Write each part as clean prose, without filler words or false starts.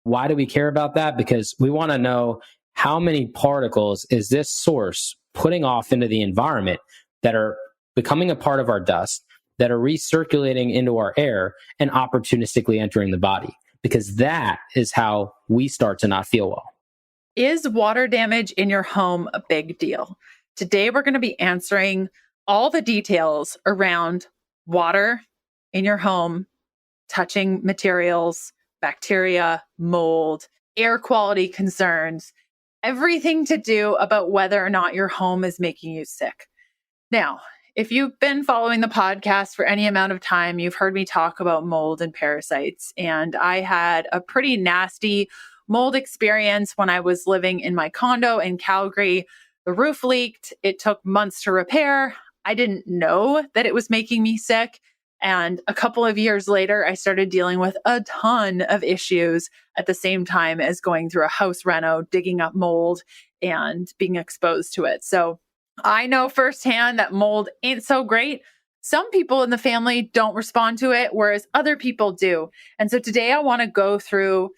Why do we care about that? Because we want to know how many particles is this source putting off into the environment that are becoming a part of our dust, that are recirculating into our air and opportunistically entering the body, because that is how we start to not feel well. Is water damage in your home a big deal? Today, we're going to be answering all the details around water in your home, touching materials, bacteria, mold, air quality concerns, everything to do about whether or not your home is making you sick. Now, if you've been following the podcast for any amount of time, you've heard me talk about mold and parasites. And I had a pretty nasty mold experience when I was living in my condo in Calgary. The roof leaked. It took months to repair. I didn't know that it was making me sick. And a couple of years later, I started dealing with a ton of issues at the same time as going through a house reno, digging up mold and being exposed to it. So I know firsthand that mold ain't so great. Some people in the family don't respond to it, whereas other people do. And so today I want to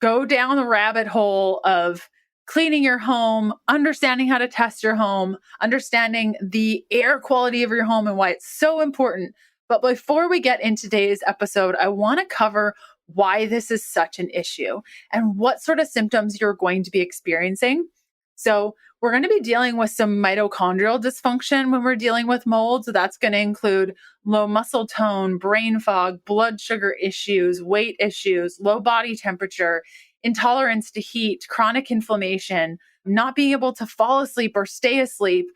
go down the rabbit hole of cleaning your home, understanding how to test your home, understanding the air quality of your home and why it's so important. But before we get into today's episode, I want to cover why this is such an issue and what sort of symptoms you're going to be experiencing. So we're going to be dealing with some mitochondrial dysfunction when we're dealing with mold. So that's going to include low muscle tone, brain fog, blood sugar issues, weight issues, low body temperature, intolerance to heat, chronic inflammation, not being able to fall asleep or stay asleep.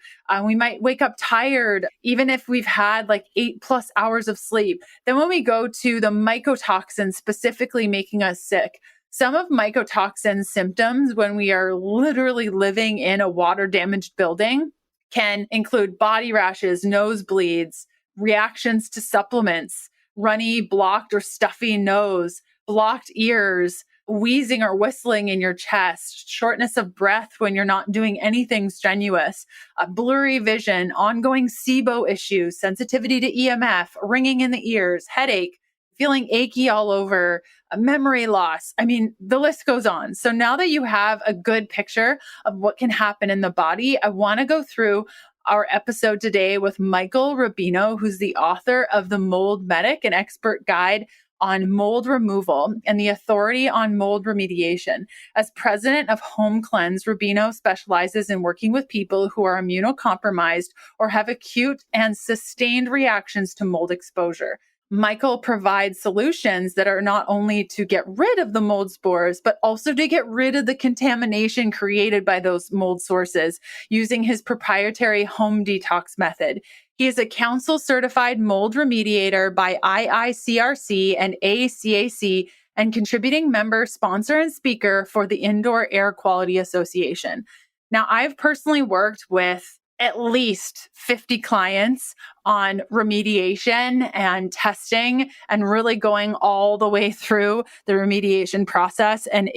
We might wake up tired, even if we've had like 8+ hours of sleep. Then when we go to the mycotoxins specifically making us sick, some of mycotoxin symptoms when we are literally living in a water damaged building can include body rashes, nosebleeds, reactions to supplements, runny, blocked or stuffy nose, blocked ears, wheezing or whistling in your chest, shortness of breath when you're not doing anything strenuous, blurry vision, ongoing SIBO issues, sensitivity to EMF, ringing in the ears, headache, feeling achy all over, memory loss. I mean, the list goes on. So now that you have a good picture of what can happen in the body, I want to go through our episode today with Michael Rubino, who's the author of The Mold Medic, an expert guide on mold removal and the authority on mold remediation. As president of Home Cleanse, Rubino specializes in working with people who are immunocompromised or have acute and sustained reactions to mold exposure. Michael provides solutions that are not only to get rid of the mold spores, but also to get rid of the contamination created by those mold sources using his proprietary home detox method. He is a council certified mold remediator by IICRC and ACAC and contributing member, sponsor, and speaker for the Indoor Air Quality Association. Now, I've personally worked with at least 50 clients on remediation and testing and really going all the way through the remediation process. And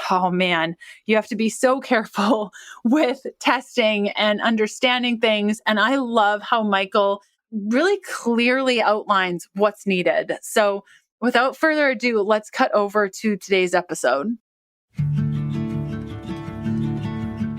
oh man, you have to be so careful with testing and understanding things. And I love how Michael really clearly outlines what's needed. So without further ado, let's cut over to today's episode.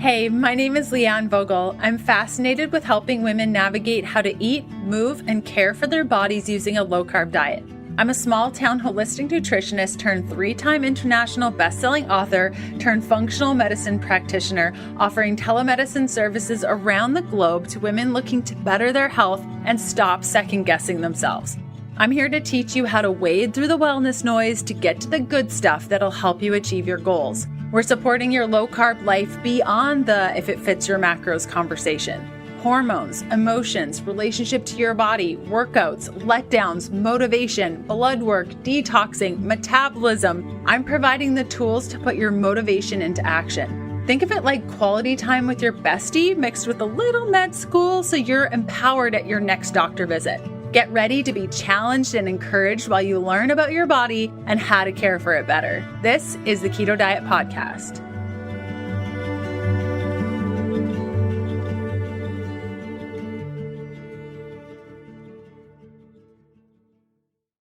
Hey, my name is Leanne Vogel. I'm fascinated with helping women navigate how to eat, move, and care for their bodies using a low-carb diet. I'm a small-town holistic nutritionist turned 3-time international best-selling author turned functional medicine practitioner, offering telemedicine services around the globe to women looking to better their health and stop second-guessing themselves. I'm here to teach you how to wade through the wellness noise to get to the good stuff that'll help you achieve your goals. We're supporting your low-carb life beyond the if it fits your macros conversation. Hormones, emotions, relationship to your body, workouts, letdowns, motivation, blood work, detoxing, metabolism. I'm providing the tools to put your motivation into action. Think of it like quality time with your bestie mixed with a little med school so you're empowered at your next doctor visit. Get ready to be challenged and encouraged while you learn about your body and how to care for it better. This is the Keto Diet Podcast.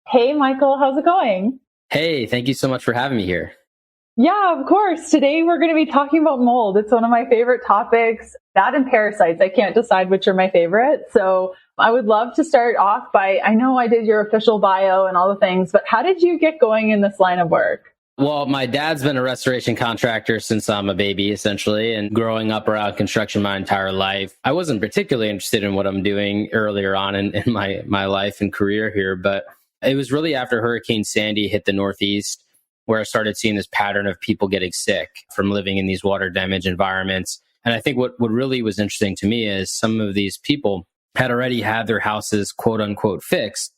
Hey, Michael, how's it going? Hey, thank you so much for having me here. Yeah, of course. Today we're going to be talking about mold. It's one of my favorite topics. That and parasites. I can't decide which are my favorite. So I would love to start off by, I know I did your official bio and all the things, but how did you get going in this line of work? Well, my dad's been a restoration contractor since I'm a baby, essentially, and growing up around construction my entire life. I wasn't particularly interested in what I'm doing earlier on in my life and career here, but it was really after Hurricane Sandy hit the Northeast where I started seeing this pattern of people getting sick from living in these water damaged environments. And I think what really was interesting to me is some of these people had already had their houses, quote unquote, fixed,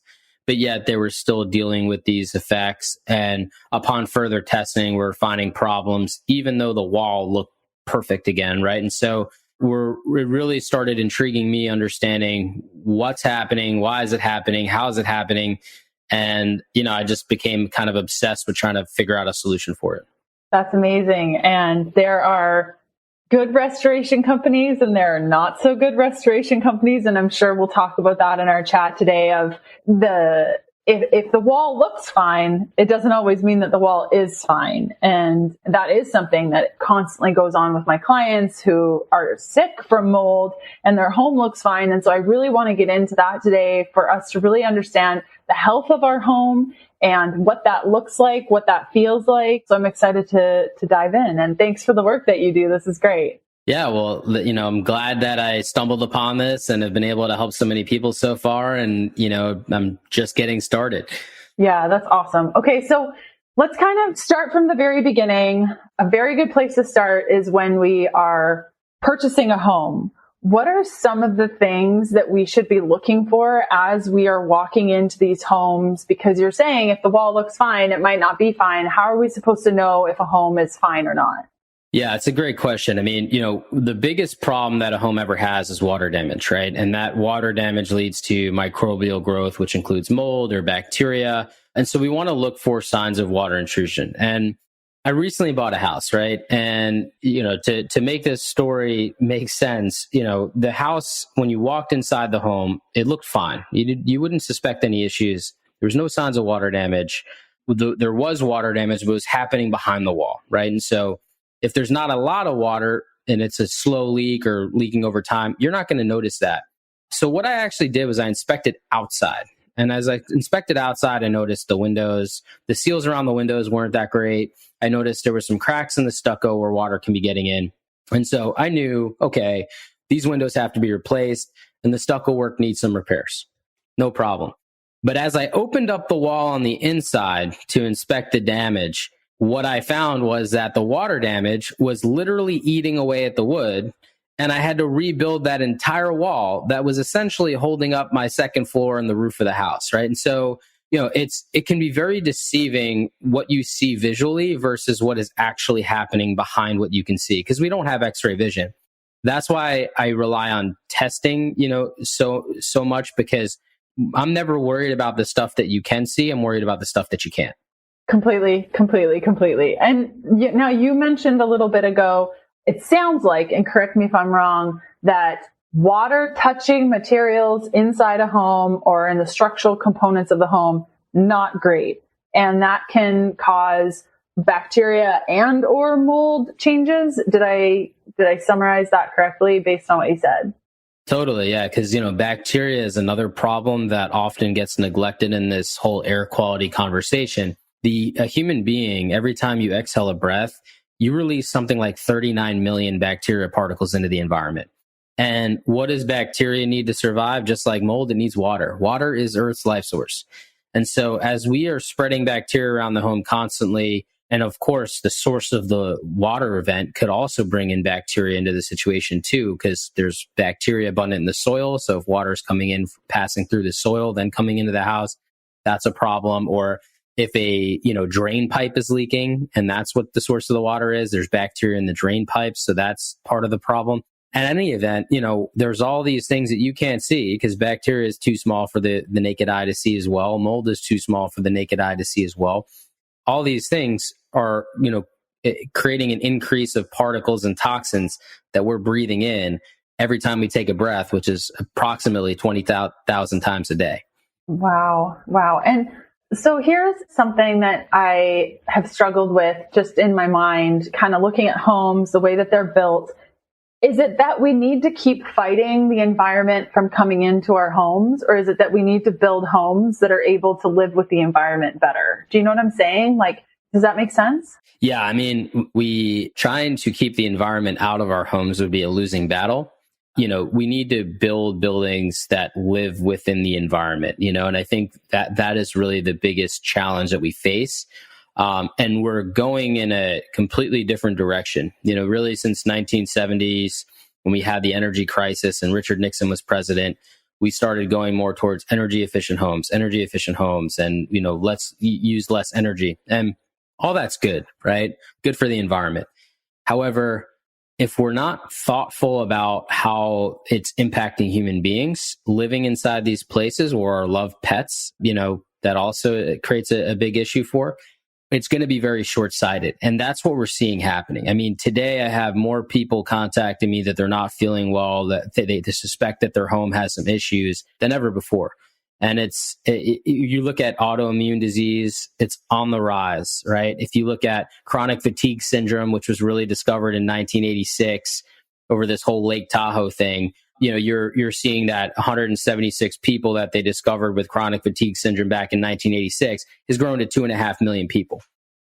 but yet they were still dealing with these effects. And upon further testing, we're finding problems, even though the wall looked perfect again, right? And so it really started intriguing me, understanding what's happening, why is it happening, how is it happening? And, I just became kind of obsessed with trying to figure out a solution for it. That's amazing. And there are good restoration companies and there are not so good restoration companies. And I'm sure we'll talk about that in our chat today of if the wall looks fine, it doesn't always mean that the wall is fine. And that is something that constantly goes on with my clients who are sick from mold and their home looks fine. And so I really want to get into that today for us to really understand the health of our home and what that looks like, what that feels like. So I'm excited to dive in. And thanks for the work that you do. This is great. Yeah, well, I'm glad that I stumbled upon this and have been able to help so many people so far. And, I'm just getting started. Yeah, that's awesome. Okay, so let's kind of start from the very beginning. A very good place to start is when we are purchasing a home. What are some of the things that we should be looking for as we are walking into these homes? Because you're saying if the wall looks fine, it might not be fine. How are we supposed to know if a home is fine or not? Yeah, it's a great question. I mean, the biggest problem that a home ever has is water damage, right? And that water damage leads to microbial growth, which includes mold or bacteria. And so we want to look for signs of water intrusion. And I recently bought a house, right? And, to make this story make sense, the house, when you walked inside the home, it looked fine. You wouldn't suspect any issues. There was no signs of water damage. There was water damage, but it was happening behind the wall, right? And so if there's not a lot of water and it's a slow leak or leaking over time, you're not going to notice that. So what I actually did was I inspected outside. And as I inspected outside, I noticed the seals around the windows weren't that great. I noticed there were some cracks in the stucco where water can be getting in. And so I knew, okay, these windows have to be replaced and the stucco work needs some repairs. No problem. But as I opened up the wall on the inside to inspect the damage, what I found was that the water damage was literally eating away at the wood. And I had to rebuild that entire wall that was essentially holding up my second floor and the roof of the house, right? And so, it can be very deceiving what you see visually versus what is actually happening behind what you can see, because we don't have X-ray vision. That's why I rely on testing, so much, because I'm never worried about the stuff that you can see. I'm worried about the stuff that you can't. Completely. And now you mentioned a little bit ago, it sounds like, and correct me if I'm wrong, that water touching materials inside a home or in the structural components of the home, not great. And that can cause bacteria and or mold changes. Did I summarize that correctly based on what you said? Totally, yeah, because, bacteria is another problem that often gets neglected in this whole air quality conversation. A human being, every time you exhale a breath, you release something like 39 million bacteria particles into the environment. And what does bacteria need to survive? Just like mold, it needs water. Water is Earth's life source. And so as we are spreading bacteria around the home constantly, and of course, the source of the water event could also bring in bacteria into the situation too, because there's bacteria abundant in the soil. So if water is coming in, passing through the soil, then coming into the house, that's a problem. Or if a drain pipe is leaking and that's what the source of the water is, there's bacteria in the drain pipes. So that's part of the problem. At any event, there's all these things that you can't see because bacteria is too small for the naked eye to see as well. Mold is too small for the naked eye to see as well. All these things are, creating an increase of particles and toxins that we're breathing in every time we take a breath, which is approximately 20,000 times a day. Wow. And So here's something that I have struggled with just in my mind, kind of looking at homes, the way that they're built. Is it that we need to keep fighting the environment from coming into our homes? Or is it that we need to build homes that are able to live with the environment better? Do you know what I'm saying? Like, does that make sense? Yeah, I mean, we trying to keep the environment out of our homes would be a losing battle. We need to build buildings that live within the environment, and I think that is really the biggest challenge that we face. And we're going in a completely different direction, really since 1970s when we had the energy crisis and Richard Nixon was president. We started going more towards energy efficient homes, and, let's use less energy. And all that's good, right? Good for the environment. However, if we're not thoughtful about how it's impacting human beings living inside these places or our loved pets, that also creates a big issue for, it's going to be very short-sighted. And that's what we're seeing happening. I mean, today I have more people contacting me that they're not feeling well, that they suspect that their home has some issues than ever before. And you look at autoimmune disease, it's on the rise, right? If you look at chronic fatigue syndrome, which was really discovered in 1986 over this whole Lake Tahoe thing, you're seeing that 176 people that they discovered with chronic fatigue syndrome back in 1986 has grown to 2.5 million people.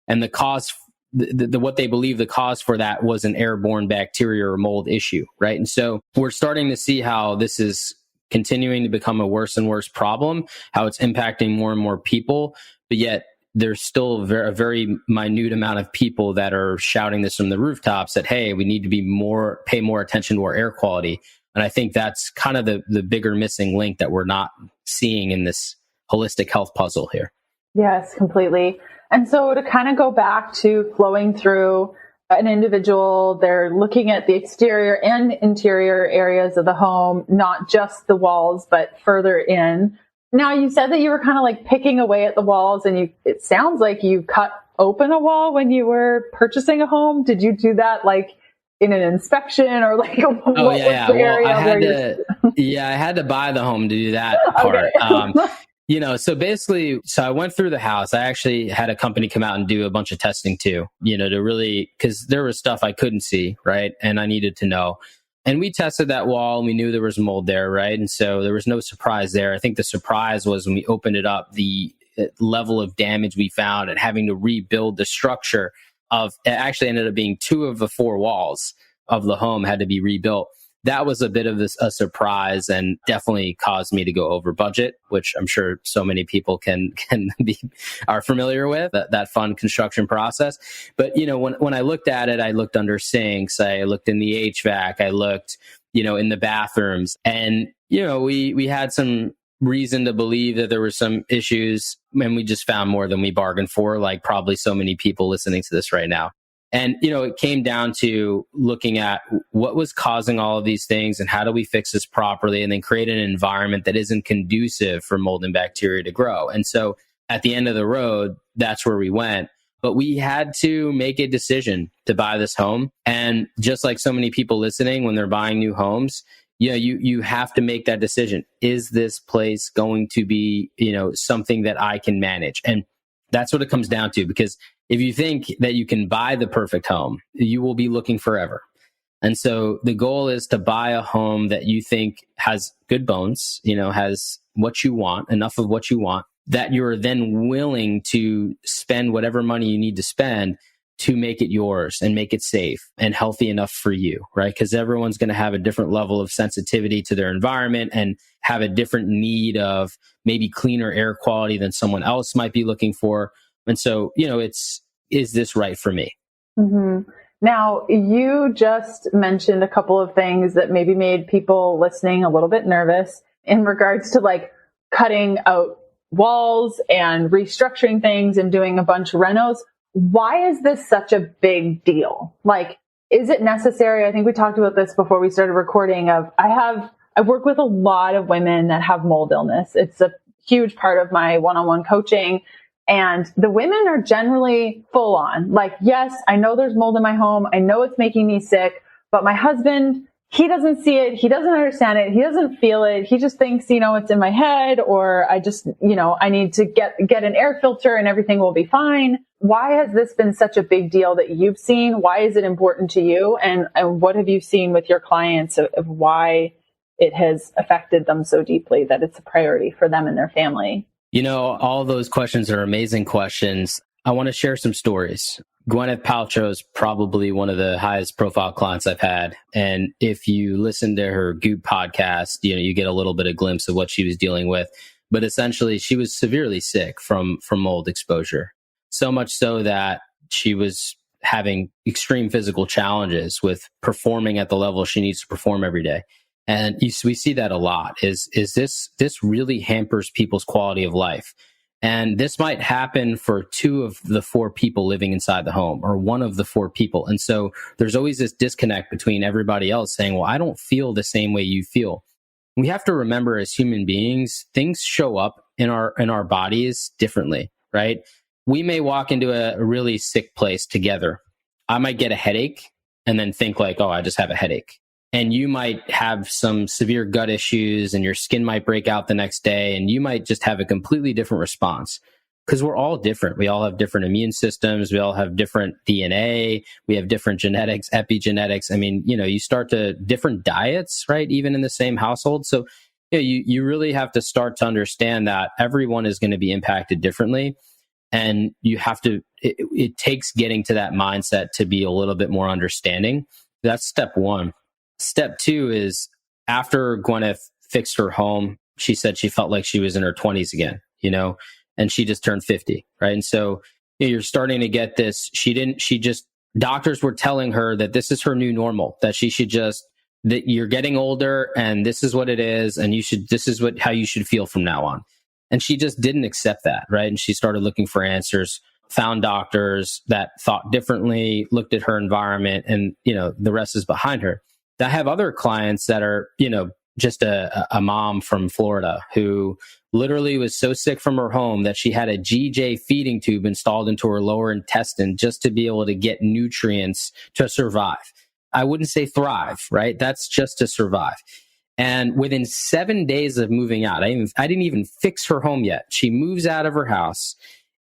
And the cause, what they believe the cause for that was an airborne bacteria or mold issue, right? And so we're starting to see how this is continuing to become a worse and worse problem, how it's impacting more and more people, but yet there's still a very minute amount of people that are shouting this from the rooftops that, hey, we need to pay more attention to our air quality. And I think that's kind of the bigger missing link that we're not seeing in this holistic health puzzle here. Yes, completely. And so to kind of go back to flowing through an individual, they're looking at the exterior and interior areas of the home, not just the walls, but further in. Now, you said that you were kind of like picking away at the walls, and it sounds like you cut open a wall when you were purchasing a home. Did you do that like in an inspection, or like Well, I had to buy the home to do that part. Okay. So basically, I went through the house. I actually had a company come out and do a bunch of testing too, to really, because there was stuff I couldn't see, right? And I needed to know. And we tested that wall and we knew there was mold there, right? And so there was no surprise there. I think the surprise was when we opened it up, the level of damage we found and having to rebuild the structure of, it actually ended up being 2 of the 4 walls of the home had to be rebuilt. That was a bit of a surprise and definitely caused me to go over budget, which I'm sure so many people are familiar with, that fun construction process. But, when I looked at it, I looked under sinks, I looked in the HVAC, I looked, in the bathrooms, and, we had some reason to believe that there were some issues, and we just found more than we bargained for, like probably so many people listening to this right now. And, it came down to looking at what was causing all of these things and how do we fix this properly and then create an environment that isn't conducive for mold and bacteria to grow. And so at the end of the road, that's where we went. But we had to make a decision to buy this home. And just like so many people listening, when they're buying new homes, you have to make that decision. Is this place going to be, something that I can manage? And that's what it comes down to, because if you think that you can buy the perfect home, you will be looking forever. And so the goal is to buy a home that you think has good bones, has what you want, enough of what you want, that you're then willing to spend whatever money you need to spend to make it yours and make it safe and healthy enough for you, right? Because everyone's going to have a different level of sensitivity to their environment and have a different need of maybe cleaner air quality than someone else might be looking for. And so, is this right for me? Mm-hmm. Now, you just mentioned a couple of things that maybe made people listening a little bit nervous in regards to like cutting out walls and restructuring things and doing a bunch of renos. Why is this such a big deal? Like, is it necessary? I think we talked about this before we started recording I work with a lot of women that have mold illness. It's a huge part of my one-on-one coaching. And the women are generally full on. Like, yes, I know there's mold in my home. I know it's making me sick, but my husband he doesn't see it. He doesn't understand it. He doesn't feel it. He just thinks, it's in my head, or I just, I need to get an air filter and everything will be fine. Why has this been such a big deal that you've seen? Why is it important to you? And what have you seen with your clients of why it has affected them so deeply that it's a priority for them and their family? All those questions are amazing questions. I want to share some stories. Gwyneth Paltrow is probably one of the highest profile clients I've had. And if you listen to her Goop podcast, you get a little bit of glimpse of what she was dealing with. But essentially, she was severely sick from mold exposure. So much so that she was having extreme physical challenges with performing at the level she needs to perform every day. And we see that a lot. Is this really hampers people's quality of life? And this might happen for 2 of the 4 people living inside the home, or 1 of the 4 people. And so there's always this disconnect between everybody else saying, well, I don't feel the same way you feel. We have to remember, as human beings, things show up in our bodies differently, right? We may walk into a really sick place together. I might get a headache and then think like, oh, I just have a headache. And you might have some severe gut issues and your skin might break out the next day, and you might just have a completely different response, because we're all different. We all have different immune systems. We all have different DNA. We have different genetics, epigenetics. I mean, you start to different diets, right? Even in the same household. So you really have to start to understand that everyone is going to be impacted differently. And you have to, it takes getting to that mindset to be a little bit more understanding. That's step 1. Step 2 is, after Gwyneth fixed her home, she said she felt like she was in her 20s again, and she just turned 50, right? And so you're starting to get this. Doctors were telling her that this is her new normal, that that you're getting older and this is what it is. And this is how you should feel from now on. And she just didn't accept that, right? And she started looking for answers, found doctors that thought differently, looked at her environment, and, the rest is behind her. I have other clients that are, just a mom from Florida who literally was so sick from her home that she had a GJ feeding tube installed into her lower intestine just to be able to get nutrients to survive. I wouldn't say thrive, right? That's just to survive. And within 7 days of moving out, I didn't even fix her home yet. She moves out of her house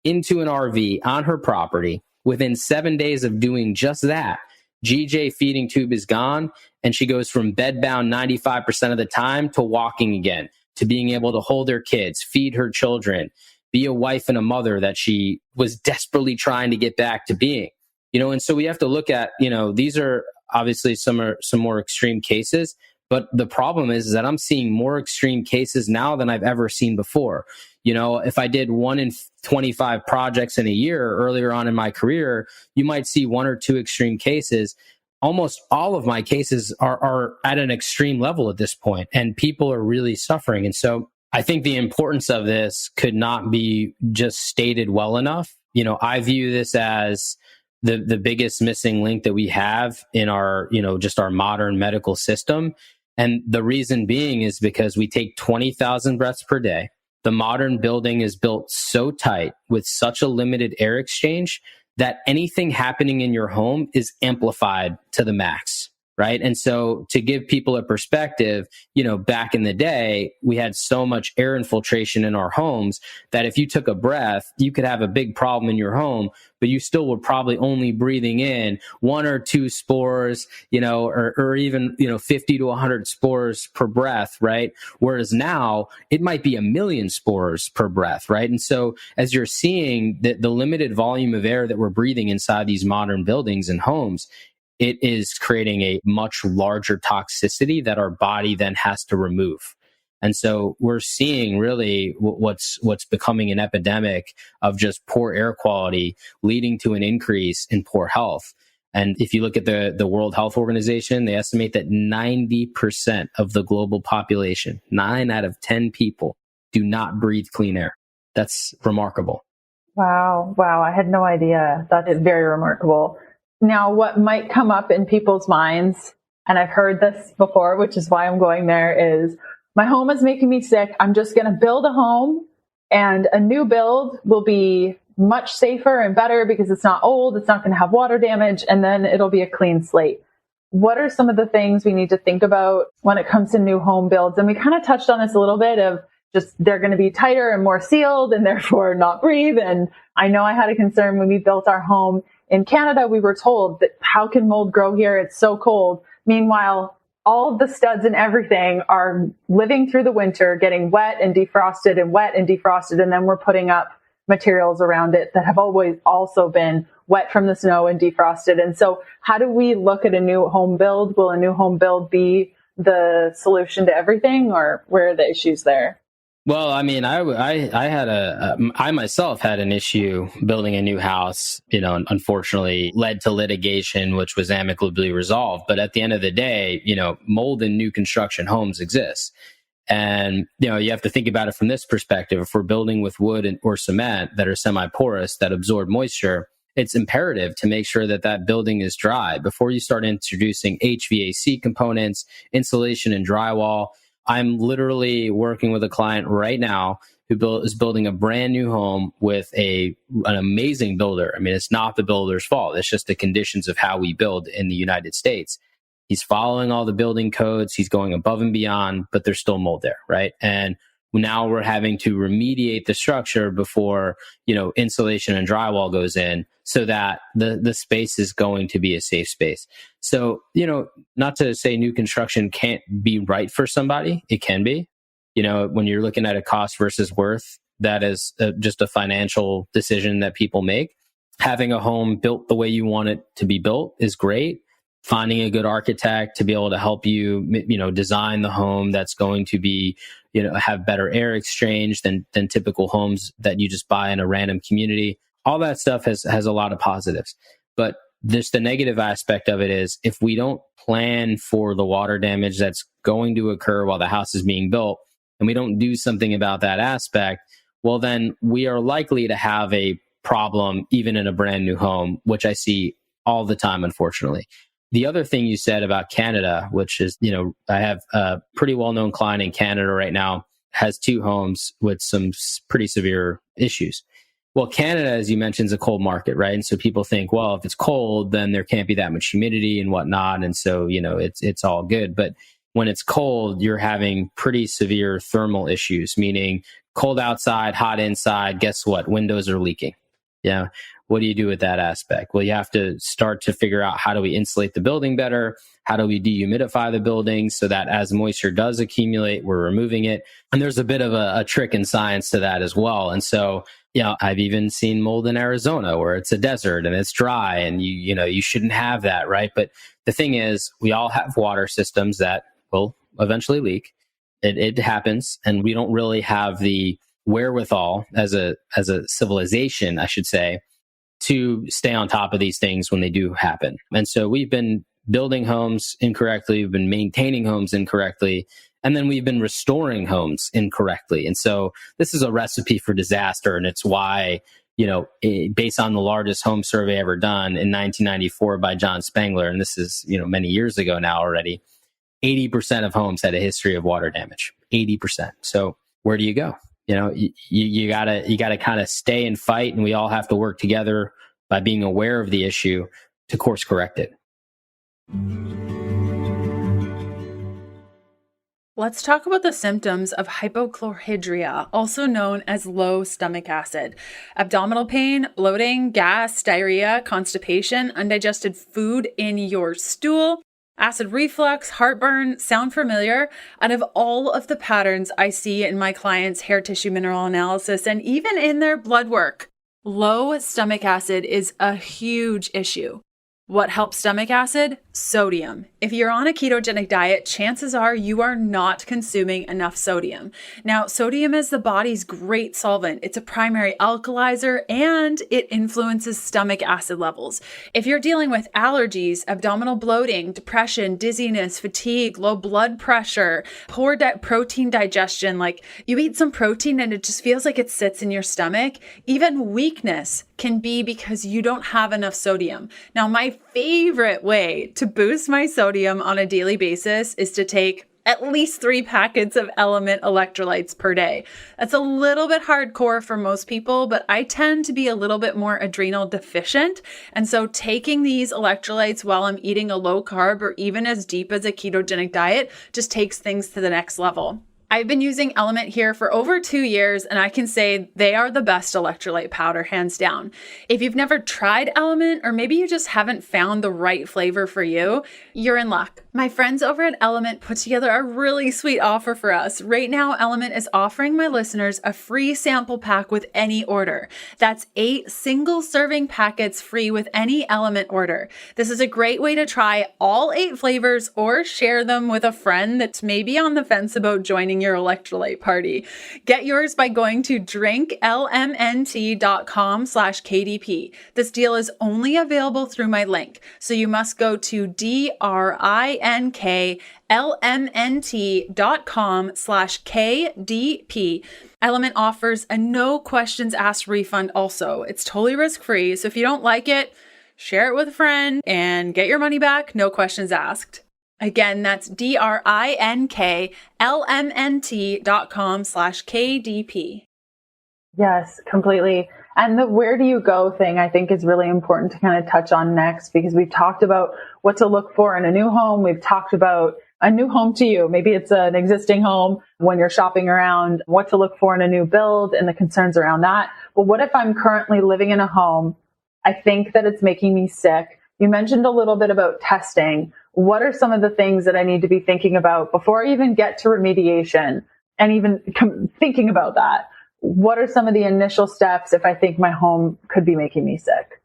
into an RV on her property. Within 7 days of doing just that, GJ feeding tube is gone, and she goes from bedbound 95% of the time to walking again, to being able to hold her kids, feed her children, be a wife and a mother that she was desperately trying to get back to being. And so we have to look at, these are obviously some more extreme cases, but the problem is that I'm seeing more extreme cases now than I've ever seen before. If I did 1 in 25 projects in a year earlier on in my career, you might see 1 or 2 extreme cases. Almost all of my cases are at an extreme level at this point, and people are really suffering. And so I think the importance of this could not be just stated well enough. I view this as the biggest missing link that we have in our, just our modern medical system. And the reason being is because we take 20,000 breaths per day. The modern building is built so tight with such a limited air exchange that anything happening in your home is amplified to the max, right? And so to give people a perspective, back in the day, we had so much air infiltration in our homes that if you took a breath, you could have a big problem in your home, but you still were probably only breathing in 1 or 2 spores, or even, 50 to 100 spores per breath, right? Whereas now it might be 1 million spores per breath, right? And so as you're seeing the limited volume of air that we're breathing inside these modern buildings and homes, it is creating a much larger toxicity that our body then has to remove. And so we're seeing really what's becoming an epidemic of just poor air quality, leading to an increase in poor health. And if you look at the World Health Organization, they estimate that 90% of the global population, 9 out of 10 people, do not breathe clean air. That's remarkable. Wow. I had no idea. That is very remarkable. Now, what might come up in people's minds, and I've heard this before, which is why I'm going there, is my home is making me sick. I'm just going to build a home, and a new build will be much safer and better because it's not old. It's not going to have water damage, and then it'll be a clean slate. what are some of the things we need to think about when it comes to new home builds? And we kind of touched on this a little bit of just they're going to be tighter and more sealed and therefore not breathe. And I know I had a concern when we built our home in Canada. We were told that how can mold grow here? It's so cold. Meanwhile, all of the studs and everything are living through the winter, getting wet and defrosted and wet and defrosted. And then we're putting up materials around it that have always also been wet from the snow and defrosted. And so how do we look at a new home build? Will a new home build be the solution to everything, or where are the issues there? Well, I mean, I myself had an issue building a new house, unfortunately led to litigation, which was amicably resolved. But at the end of the day, mold in new construction homes exists. And, you have to think about it from this perspective. If we're building with wood or cement that are semi-porous, that absorb moisture, it's imperative to make sure that that building is dry before you start introducing HVAC components, insulation and drywall. I'm literally working with a client right now who is building a brand new home with an amazing builder. I mean, it's not the builder's fault. It's just the conditions of how we build in the United States. He's following all the building codes. He's going above and beyond, but there's still mold there, right? And now we're having to remediate the structure before, insulation and drywall goes in so that the space is going to be a safe space. So, not to say new construction can't be right for somebody. It can be. When you're looking at a cost versus worth, that is just a financial decision that people make. Having a home built the way you want it to be built is great. Finding a good architect to be able to help you, design the home that's going to be, have better air exchange than typical homes that you just buy in a random community. All that stuff has a lot of positives. But just the negative aspect of it is if we don't plan for the water damage that's going to occur while the house is being built, and we don't do something about that aspect, well, then we are likely to have a problem even in a brand new home, which I see all the time, unfortunately. The other thing you said about Canada, which is, I have a pretty well-known client in Canada right now, has 2 homes with some pretty severe issues. Well, Canada, as you mentioned, is a cold market, right? And so people think, well, if it's cold, then there can't be that much humidity and whatnot. And so, it's all good. But when it's cold, you're having pretty severe thermal issues, meaning cold outside, hot inside. Guess what? Windows are leaking. Yeah. What do you do with that aspect? Well, you have to start to figure out how do we insulate the building better? How do we dehumidify the building so that as moisture does accumulate, we're removing it? And there's a bit of a trick in science to that as well. And so, I've even seen mold in Arizona where it's a desert and it's dry and you shouldn't have that, right? But the thing is, we all have water systems that will eventually leak. It happens, and we don't really have the wherewithal as a civilization, I should say, to stay on top of these things when they do happen. And so we've been building homes incorrectly, we've been maintaining homes incorrectly, and then we've been restoring homes incorrectly. And so this is a recipe for disaster. And it's why, based on the largest home survey ever done in 1994 by John Spangler, and this is, many years ago now already, 80% of homes had a history of water damage, 80%. So where do you go? You gotta kind of stay and fight, and we all have to work together by being aware of the issue to course correct it. Let's talk about the symptoms of hypochlorhydria, also known as low stomach acid. Abdominal pain, bloating, gas, diarrhea, constipation, undigested food in your stool, acid reflux, heartburn. Sound familiar? Out of all of the patterns I see in my clients' hair tissue mineral analysis and even in their blood work, low stomach acid is a huge issue. What helps stomach acid? Sodium. If you're on a ketogenic diet, chances are you are not consuming enough sodium. Now, sodium is the body's great solvent. It's a primary alkalizer and it influences stomach acid levels. If you're dealing with allergies, abdominal bloating, depression, dizziness, fatigue, low blood pressure, poor protein digestion, like you eat some protein and it just feels like it sits in your stomach, even weakness can be because you don't have enough sodium. Now, my favorite way to boost my sodium on a daily basis is to take at least 3 packets of Element electrolytes per day. That's a little bit hardcore for most people, but I tend to be a little bit more adrenal deficient. And so taking these electrolytes while I'm eating a low carb or even as deep as a ketogenic diet just takes things to the next level. I've been using Element here for over 2 years, and I can say they are the best electrolyte powder, hands down. If you've never tried Element, or maybe you just haven't found the right flavor for you, you're in luck. My friends over at Element put together a really sweet offer for us. Right now, Element is offering my listeners a free sample pack with any order. That's 8 single serving packets free with any Element order. This is a great way to try all 8 flavors or share them with a friend that's maybe on the fence about joining your electrolyte party. Get yours by going to drinklmnt.com/KDP. This deal is only available through my link. So you must go to drinklmnt.com/KDP. Element offers a no questions asked refund also. It's totally risk-free. So if you don't like it, share it with a friend and get your money back, no questions asked. Again, that's drinklmnt.com/KDP. Yes, completely. And the where do you go thing, I think, is really important to kind of touch on next, because we've talked about what to look for in a new home. We've talked about a new home to you. Maybe it's an existing home when you're shopping around, what to look for in a new build and the concerns around that. But what if I'm currently living in a home? I think that it's making me sick. You mentioned a little bit about testing. What are some of the things that I need to be thinking about before I even get to remediation and even thinking about that? What are some of the initial steps if I think my home could be making me sick?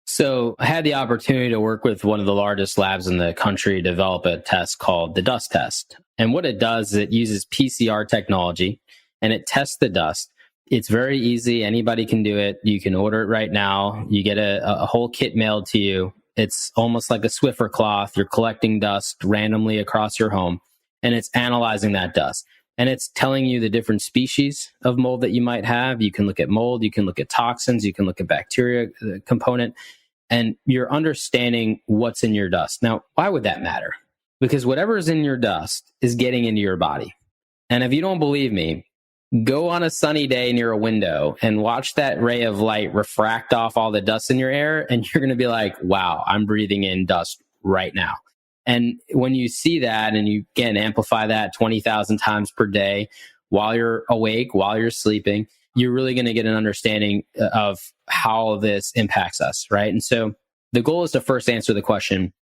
So I had the opportunity to work with one of the largest labs in the country to develop a test called the dust test. And what it does is it uses PCR technology and it tests the dust. It's very easy. Anybody can do it. You can order it right now. You get a whole kit mailed to you. It's almost like a Swiffer cloth. You're collecting dust randomly across your home, and it's analyzing that dust. And it's telling you the different species of mold that you might have. You can look at mold, you can look at toxins, you can look at bacteria component, and you're understanding what's in your dust. Now, why would that matter? Because whatever is in your dust is getting into your body. And if you don't believe me, go on a sunny day near a window and watch that ray of light refract off all the dust in your air. And you're going to be like, wow, I'm breathing in dust right now. And when you see that and you again amplify that 20,000 times per day while you're awake, while you're sleeping, you're really going to get an understanding of how this impacts us, right? And so the goal is to first answer the question,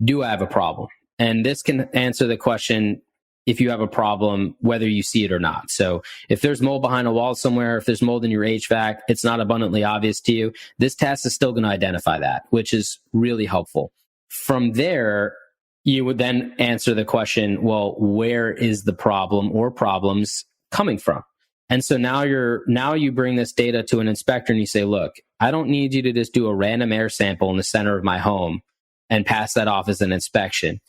do I have a problem? And this can answer the question, if you have a problem, whether you see it or not. So if there's mold behind a wall somewhere, if there's mold in your HVAC, it's not abundantly obvious to you, this test is still going to identify that, which is really helpful. From there, you would then answer the question, well, where is the problem or problems coming from? And so now you bring this data to an inspector and you say, look, I don't need you to just do a random air sample in the center of my home and pass that off as an inspection.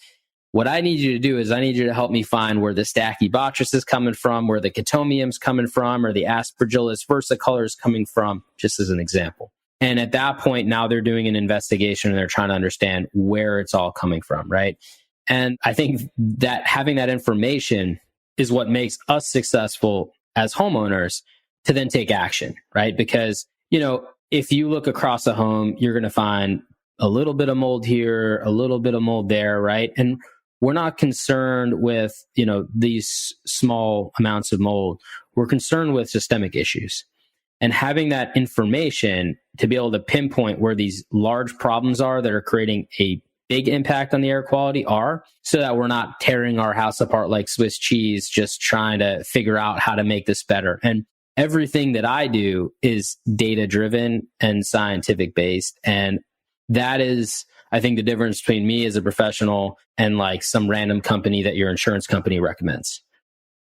What I need you to do is I need you to help me find where the Stachybotrys is coming from, where the Chitomium is coming from, or the Aspergillus versicolor is coming from, just as an example. And at that point, now they're doing an investigation and they're trying to understand where it's all coming from, right? And I think that having that information is what makes us successful as homeowners to then take action, right? Because, if you look across a home, you're going to find a little bit of mold here, a little bit of mold there, right? And we're not concerned with, these small amounts of mold. We're concerned with systemic issues. And having that information to be able to pinpoint where these large problems are that are creating a big impact on the air quality are, so that we're not tearing our house apart like Swiss cheese, just trying to figure out how to make this better. And everything that I do is data driven and scientific based. And that is, I think, the difference between me as a professional and like some random company that your insurance company recommends.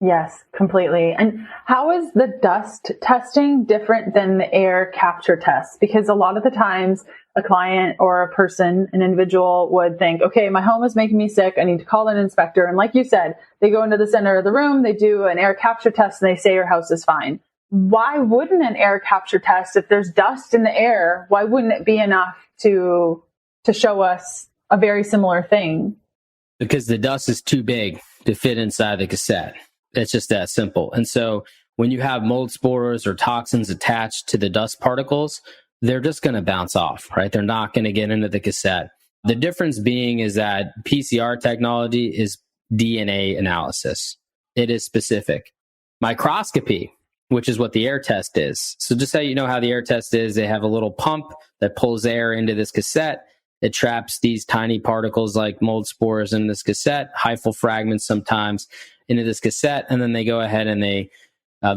Yes, completely. And how is the dust testing different than the air capture tests? Because a lot of the times a client or a person, an individual would think, okay, my home is making me sick. I need to call an inspector. And like you said, they go into the center of the room, they do an air capture test and they say your house is fine. Why wouldn't an air capture test, if there's dust in the air, why wouldn't it be enough to show us a very similar thing? Because the dust is too big to fit inside the cassette. It's just that simple. And so when you have mold spores or toxins attached to the dust particles, they're just going to bounce off, right? They're not going to get into the cassette. The difference being is that PCR technology is DNA analysis. It is specific. Microscopy, which is what the air test is. So just so you know how the air test is, they have a little pump that pulls air into this cassette. It traps these tiny particles like mold spores in this cassette, hyphal fragments sometimes into this cassette. And then they go ahead and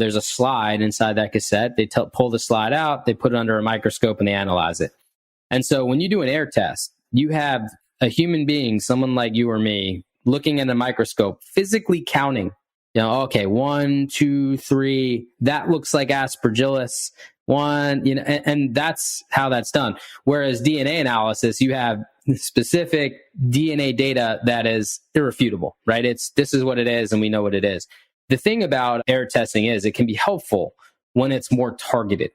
there's a slide inside that cassette. They pull the slide out, they put it under a microscope, and they analyze it. And so when you do an air test, you have a human being, someone like you or me, looking at a microscope, physically counting, okay, 1, 2, 3, that looks like aspergillus. And that's how that's done. Whereas DNA analysis, you have specific DNA data that is irrefutable, right? This is what it is, and we know what it is. The thing about air testing is it can be helpful when it's more targeted,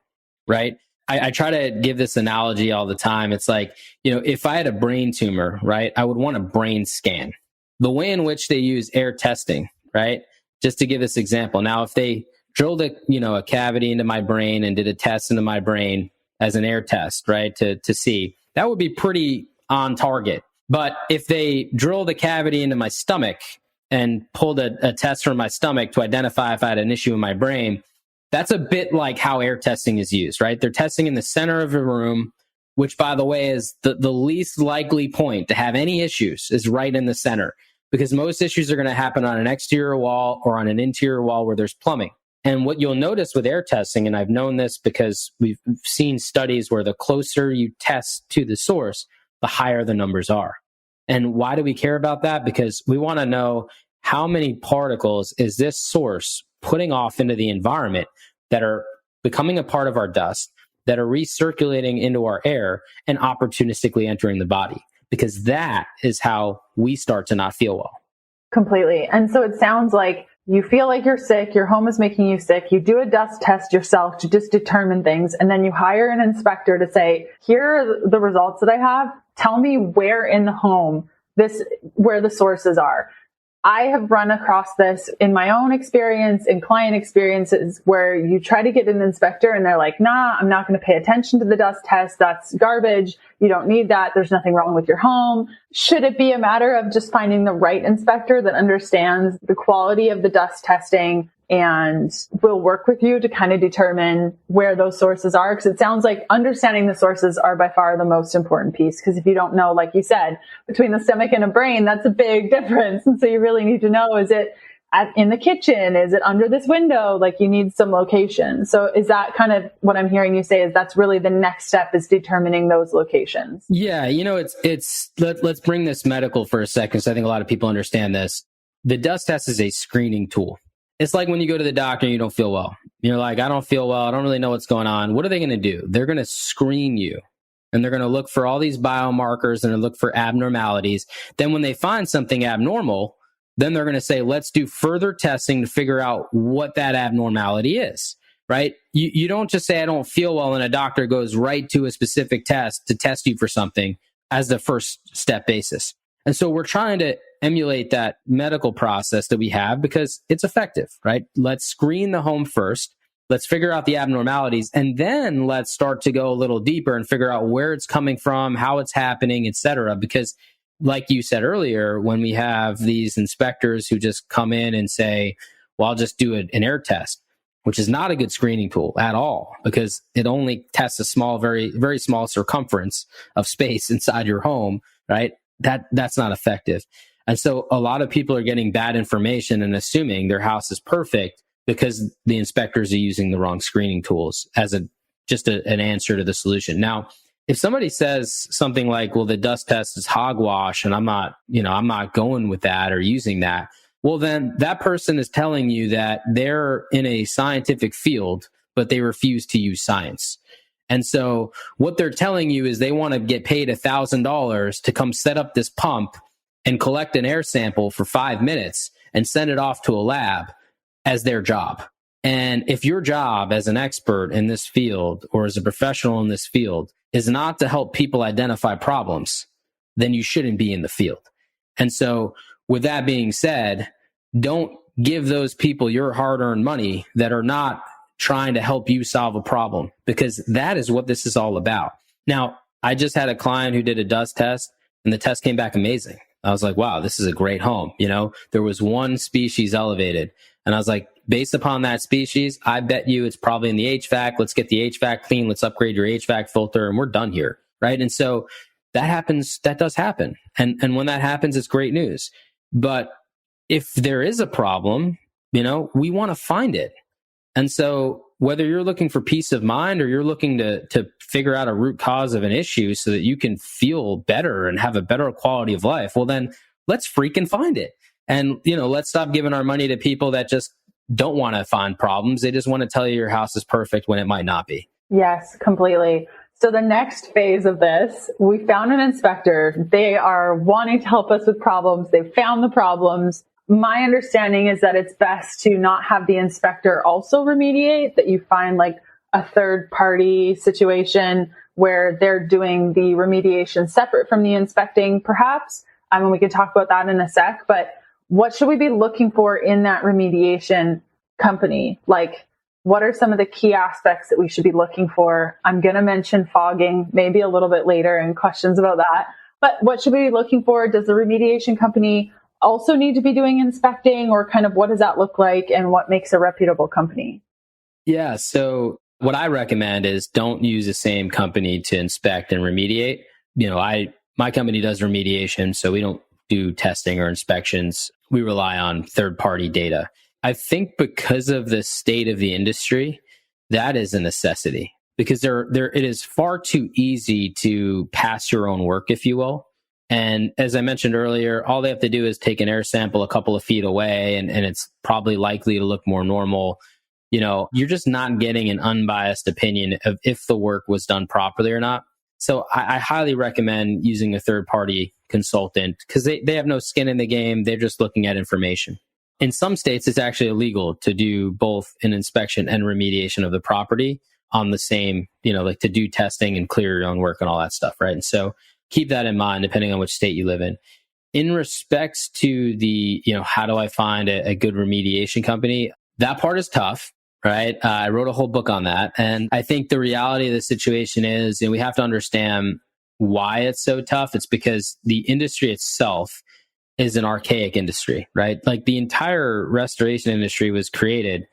right? I try to give this analogy all the time. It's like, if I had a brain tumor, right, I would want a brain scan. The way in which they use air testing, right? Just to give this example. Now, if they drilled a cavity into my brain and did a test into my brain as an air test, right, to see, that would be pretty on target. But if they drilled a cavity into my stomach and pulled a test from my stomach to identify if I had an issue in my brain, that's a bit like how air testing is used, right? They're testing in the center of a room, which, by the way, is the least likely point to have any issues, is right in the center, because most issues are going to happen on an exterior wall or on an interior wall where there's plumbing. And what you'll notice with air testing, and I've known this because we've seen studies where the closer you test to the source, the higher the numbers are. And why do we care about that? Because we want to know how many particles is this source putting off into the environment that are becoming a part of our dust, that are recirculating into our air and opportunistically entering the body, because that is how we start to not feel well. Completely. And so it sounds like you feel like you're sick, your home is making you sick, you do a dust test yourself to just determine things, and then you hire an inspector to say, here are the results that I have, tell me where in the home where the sources are. I have run across this in my own experience, in client experiences, where you try to get an inspector and they're like, nah, I'm not going to pay attention to the dust test. That's garbage. You don't need that. There's nothing wrong with your home. Should it be a matter of just finding the right inspector that understands the quality of the dust testing and will work with you to kind of determine where those sources are? Because it sounds like understanding the sources are by far the most important piece. Because if you don't know, like you said, between the stomach and a brain, that's a big difference. And so you really need to know, is it in the kitchen? Is it under this window? Like, you need some location. So is that kind of what I'm hearing you say, is that's really the next step, is determining those locations? Yeah. Let's bring this medical for a second, so I think a lot of people understand this. The dust test is a screening tool. It's like when you go to the doctor and you don't feel well. You're like, I don't feel well. I don't really know what's going on. What are they going to do? They're going to screen you, and they're going to look for all these biomarkers and look for abnormalities. Then when they find something abnormal, then they're going to say, let's do further testing to figure out what that abnormality is, right? You don't just say, I don't feel well, and a doctor goes right to a specific test to test you for something as the first step basis. And so we're trying to emulate that medical process that we have because it's effective, right? Let's screen the home first. Let's figure out the abnormalities, and then let's start to go a little deeper and figure out where it's coming from, how it's happening, et cetera. Because like you said earlier, when we have these inspectors who just come in and say, well, I'll just do an air test, which is not a good screening tool at all, because it only tests a small, very, very small circumference of space inside your home, right? That's not effective. And so a lot of people are getting bad information and assuming their house is perfect because the inspectors are using the wrong screening tools as an answer to the solution. Now, if somebody says something like, well, the dust test is hogwash and I'm not going with that or using that, well, then that person is telling you that they're in a scientific field, but they refuse to use science. And so what they're telling you is they want to get paid $1,000 to come set up this pump and collect an air sample for 5 minutes and send it off to a lab as their job. And if your job as an expert in this field or as a professional in this field is not to help people identify problems, then you shouldn't be in the field. And so with that being said, don't give those people your hard-earned money that are not trying to help you solve a problem, because that is what this is all about. Now, I just had a client who did a dust test, and the test came back amazing. I was like, wow, this is a great home. There was one species elevated, and I was like, based upon that species, I bet you it's probably in the HVAC. Let's get the HVAC clean. Let's upgrade your HVAC filter, and we're done here, right? And so that happens. That does happen. And when that happens, it's great news. But if there is a problem, we want to find it. And so whether you're looking for peace of mind or you're looking to figure out a root cause of an issue so that you can feel better and have a better quality of life, well, then let's freaking find it. And, let's stop giving our money to people that just don't want to find problems. They just want to tell you your house is perfect when it might not be. Yes, completely. So the next phase of this, we found an inspector. They are wanting to help us with problems. They've found the problems. My understanding is that it's best to not have the inspector also remediate, that you find like a third party situation where they're doing the remediation separate from the inspecting, perhaps. I mean, we can talk about that in a sec, but what should we be looking for in that remediation company? Like, what are some of the key aspects that we should be looking for? I'm going to mention fogging maybe a little bit later and questions about that. But what should we be looking for? Does the remediation company also need to be doing inspecting, or kind of what does that look like and what makes a reputable company? Yeah. So what I recommend is don't use the same company to inspect and remediate. My company does remediation, so we don't do testing or inspections. We rely on third-party data. I think because of the state of the industry, that is a necessity, because it is far too easy to pass your own work, if you will. And as I mentioned earlier, all they have to do is take an air sample a couple of feet away, and it's probably likely to look more normal. You're just not getting an unbiased opinion of if the work was done properly or not. So I highly recommend using a third-party consultant, because they have no skin in the game. They're just looking at information. In some states, it's actually illegal to do both an inspection and remediation of the property on the same, like to do testing and clear your own work and all that stuff, right? And so keep that in mind, depending on which state you live in. In respects to the, how do I find a good remediation company? That part is tough, right? I wrote a whole book on that. And I think the reality of the situation is, we have to understand why it's so tough. It's because the industry itself is an archaic industry, right? Like the entire restoration industry was created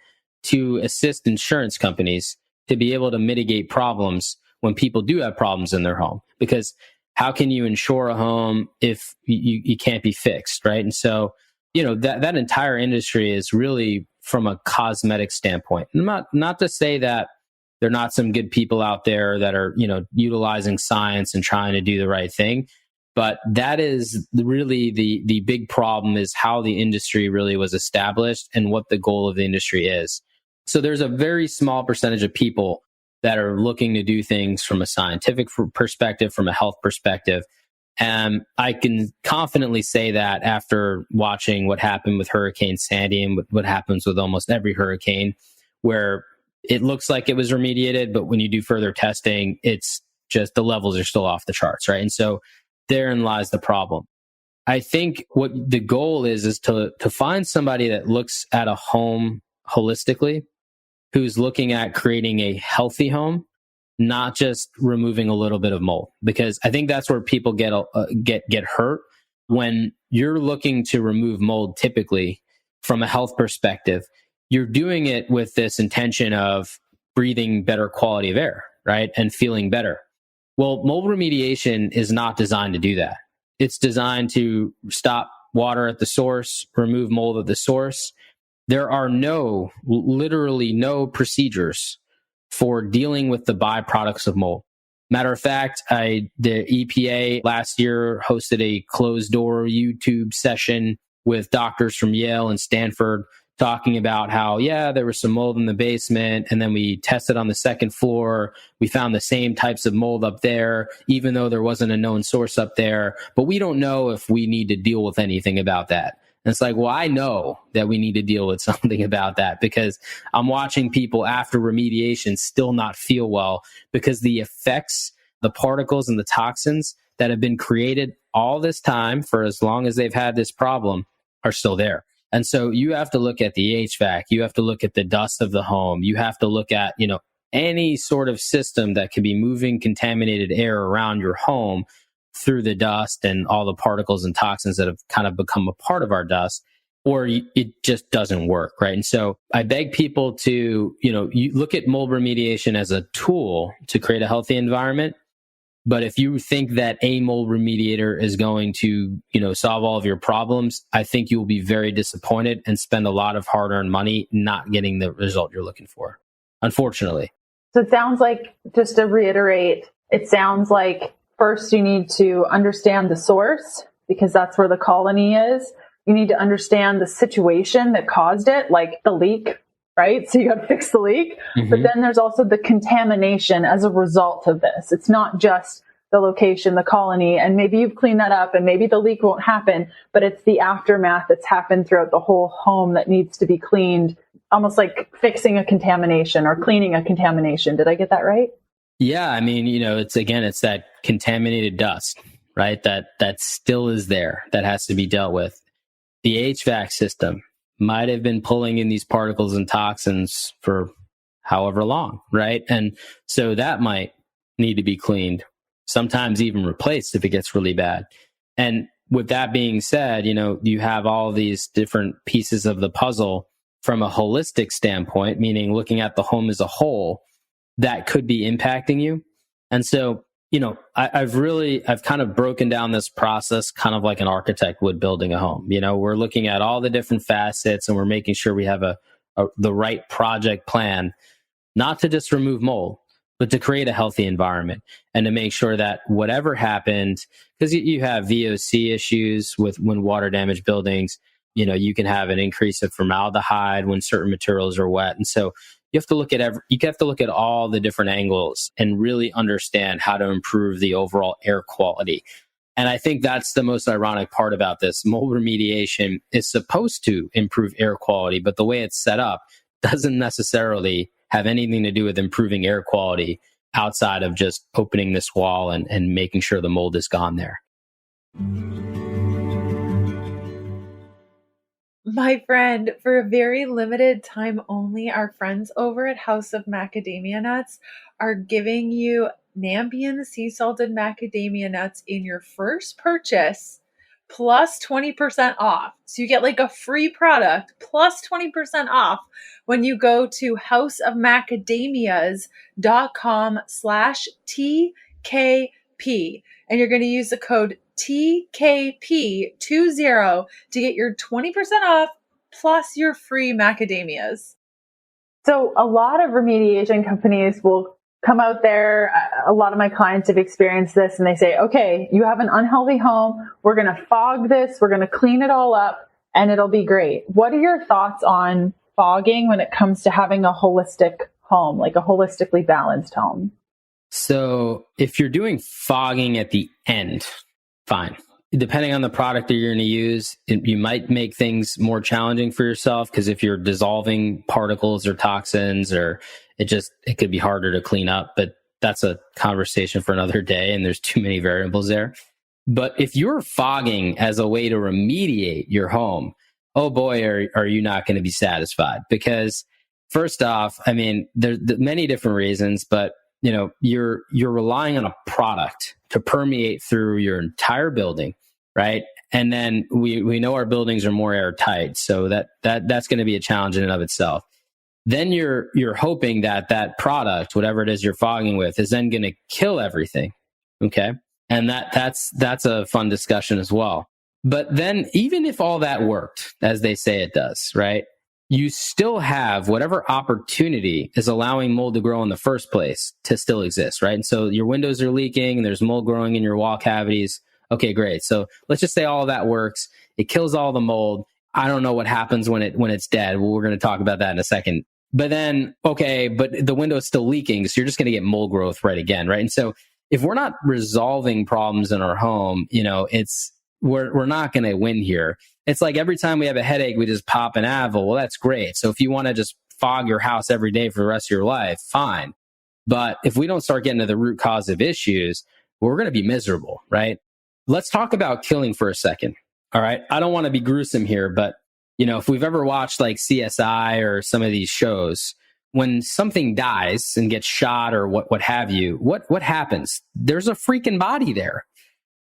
to assist insurance companies to be able to mitigate problems when people do have problems in their home. Because how can you insure a home if you can't be fixed, right? And so, that entire industry is really from a cosmetic standpoint. Not to say that there are not some good people out there that are, utilizing science and trying to do the right thing. But that is really the big problem, is how the industry really was established and what the goal of the industry is. So there's a very small percentage of people that are looking to do things from a scientific perspective, from a health perspective. And I can confidently say that after watching what happened with Hurricane Sandy and what happens with almost every hurricane, where it looks like it was remediated, but when you do further testing, it's just the levels are still off the charts, right? And so therein lies the problem. I think what the goal is to find somebody that looks at a home holistically, who's looking at creating a healthy home, not just removing a little bit of mold. Because I think that's where people get hurt. When you're looking to remove mold, typically from a health perspective, you're doing it with this intention of breathing better quality of air, right? And feeling better. Well, mold remediation is not designed to do that. It's designed to stop water at the source, remove mold at the source. There are literally no procedures for dealing with the byproducts of mold. Matter of fact, the EPA last year hosted a closed door YouTube session with doctors from Yale and Stanford talking about how, there was some mold in the basement, and then we tested on the second floor. We found the same types of mold up there, even though there wasn't a known source up there. But we don't know if we need to deal with anything about that. And it's like, well, I know that we need to deal with something about that, because I'm watching people after remediation still not feel well, because the effects, the particles and the toxins that have been created all this time for as long as they've had this problem are still there. And so you have to look at the HVAC, you have to look at the dust of the home, you have to look at, any sort of system that could be moving contaminated air around your home through the dust and all the particles and toxins that have kind of become a part of our dust, or it just doesn't work, right? And so I beg people to, you look at mold remediation as a tool to create a healthy environment. But if you think that a mold remediator is going to, solve all of your problems, I think you will be very disappointed and spend a lot of hard-earned money not getting the result you're looking for, unfortunately. So it sounds like, just to reiterate, it sounds like first you need to understand the source, because that's where the colony is. You need to understand the situation that caused it, like the leak, right? So you got to fix the leak. Mm-hmm. But then there's also the contamination as a result of this. It's not just the location, the colony, and maybe you've cleaned that up and maybe the leak won't happen, but it's the aftermath that's happened throughout the whole home that needs to be cleaned, almost like fixing a contamination or cleaning a contamination. Did I get that right? Yeah. I mean, it's that contaminated dust, right? That still is there, that has to be dealt with. The HVAC system might have been pulling in these particles and toxins for however long, right? And so that might need to be cleaned, sometimes even replaced if it gets really bad. And with that being said, you have all these different pieces of the puzzle from a holistic standpoint, meaning looking at the home as a whole, that could be impacting you. And so, I've kind of broken down this process kind of like an architect would building a home. We're looking at all the different facets and we're making sure we have the right project plan, not to just remove mold, but to create a healthy environment and to make sure that whatever happened, because you have VOC issues when water damage buildings, you can have an increase of formaldehyde when certain materials are wet. And so you have to look at all the different angles and really understand how to improve the overall air quality. And I think that's the most ironic part about this. Mold remediation is supposed to improve air quality, but the way it's set up doesn't necessarily have anything to do with improving air quality outside of just opening this wall and making sure the mold is gone there. My friend, for a very limited time only, our friends over at House of Macadamia Nuts are giving you Nambian sea salted macadamia nuts in your first purchase plus 20% off. So you get like a free product plus 20% off when you go to houseofmacadamias.com/TKP. And you're going to use the code TKP20 to get your 20% off plus your free macadamias. So a lot of remediation companies will come out there. A lot of my clients have experienced this and they say, okay, you have an unhealthy home. We're going to fog this. We're going to clean it all up and it'll be great. What are your thoughts on fogging when it comes to having a holistic home, like a holistically balanced home? So if you're doing fogging at the end, fine. Depending on the product that you're going to use, you might make things more challenging for yourself, because if you're dissolving particles or toxins, or it could be harder to clean up, but that's a conversation for another day and there's too many variables there. But if you're fogging as a way to remediate your home, oh boy, are you not going to be satisfied? Because first off, I mean, there's many different reasons, but you're relying on a product to permeate through your entire building, right? And then we know our buildings are more airtight, so that's going to be a challenge in and of itself. Then you're hoping that product, whatever it is you're fogging with, is then going to kill everything, okay? And that's a fun discussion as well. But then even if all that worked, as they say it does, right? You still have whatever opportunity is allowing mold to grow in the first place to still exist, right? And so your windows are leaking and there's mold growing in your wall cavities. Okay, great. So let's just say all of that works. It kills all the mold. I don't know what happens when it's dead. Well, we're going to talk about that in a second. But then, okay, but the window's still leaking, so you're just going to get mold growth right again, right? And so if we're not resolving problems in our home, we're not going to win here. It's like every time we have a headache, we just pop an Advil. Well, that's great. So if you want to just fog your house every day for the rest of your life, fine. But if we don't start getting to the root cause of issues, we're going to be miserable, right? Let's talk about killing for a second. All right. I don't want to be gruesome here, but If we've ever watched like CSI or some of these shows, when something dies and gets shot or what have you, what happens? There's a freaking body there,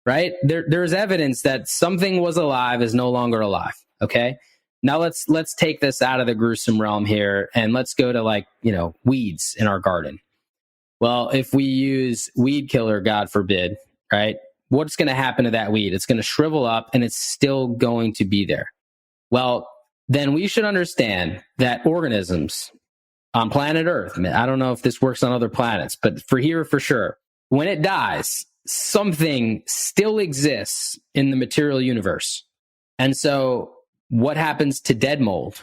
right? There's evidence that something was alive is no longer alive. Okay. Now let's take this out of the gruesome realm here and let's go to weeds in our garden. Well, if we use weed killer, God forbid, right? What's going to happen to that weed? It's going to shrivel up and it's still going to be there. Well, then we should understand that organisms on planet Earth, I don't know if this works on other planets, but for here, for sure, when it dies, something still exists in the material universe. And so what happens to dead mold?